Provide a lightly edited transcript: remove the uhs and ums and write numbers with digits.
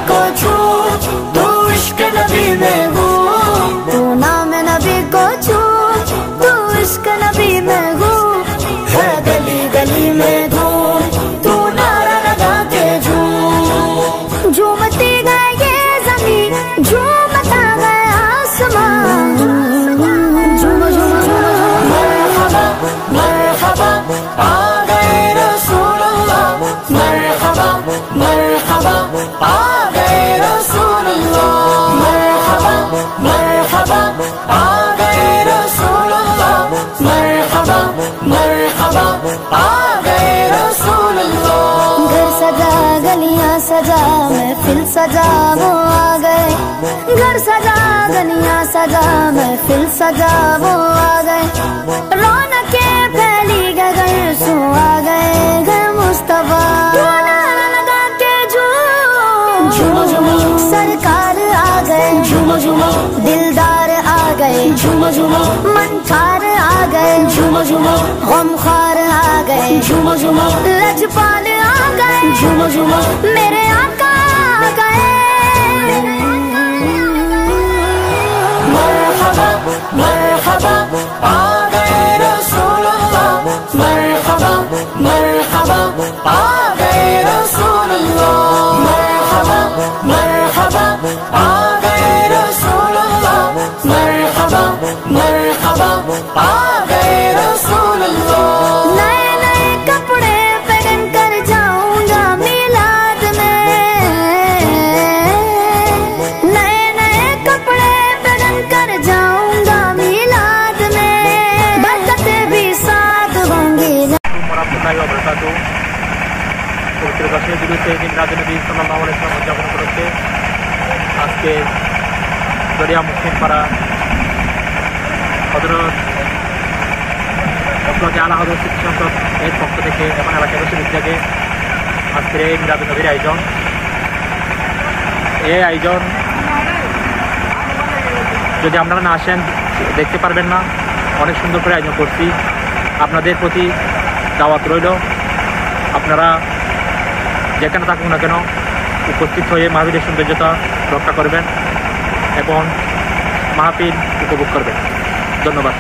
को छू, तू इश्क नबी में गूं, तू नाम नबी को छू, तू इश्क नबी में गूं, है गली गली में धूम, तू नारा लगा के झूम। झूमती गए ये ज़मीं, झूमता गया आसमान, झूम झूम झूम। मरहबा मरहबा आ गए रसूलुल्लाह, मरहबा मरहबा आ गए रसूलुल्लाह, मरहबा मरहबा आ गए रसूलुल्लाह, मरहबा मरहबा आ गए रसूलुल्लाह। घर सजा गलियां सजा महफिल सजा वो आ गए, घर सजा गलियां सजा महफिल सजा वो आ गए, रौनकें फैली गए सो आ गए घर मुस्तफा, नारा लगा के झूम झूम झूम। सरकार आ गए झूम झूम, दिलदार आ गए झूम झूम, मनखार आ गए झूम झूम, गमखार आ गए झूम झूम, लजपाल आ गए झूम झूम, मेरे आका आ गए। मरहबा मरहबा आ गए रसूलुल्लाह, मरहबा मरहबा आ गए रसूलुल्लाह, मरहबा मरहबा आ गए रसूलुल्लाह, मरहबा मरहबा आ गए रसूलुल्लाह। नए नए कपड़े पहन कर जाऊंगा मिलाद में, नए नए कपड़े पहन कर जाऊंगा मिलाद में, बरकतें भी साथ होंगी। পবিত্র 10 জুলাইতে মিলাদ নবী সাল্লাল্লাহু আলাইহি ওয়াসাল্লাম উদযাপন করেছে। আজকে দরিয়া মুসলিম পাড়া হযরত আলা হযরত শিক্ষা সংসদ এর পক্ষ থেকে এবং এলাকার বিশ্ববিদ্যালয়ে আজকের এই মিলাদ নবীর আয়োজন। এই আয়োজন যদি আপনারা না আসেন দেখতে পারবেন না, অনেক সুন্দর করে আয়োজন করছি। আপনাদের প্রতি দাওয়াত রইল, আপনারা যেখানে থাকুন না কেন উপস্থিত হয়ে মাহফিলের সৌন্দর্যতা রক্ষা করবেন এবং মাহফিল উপভোগ করবেন। ধন্যবাদ।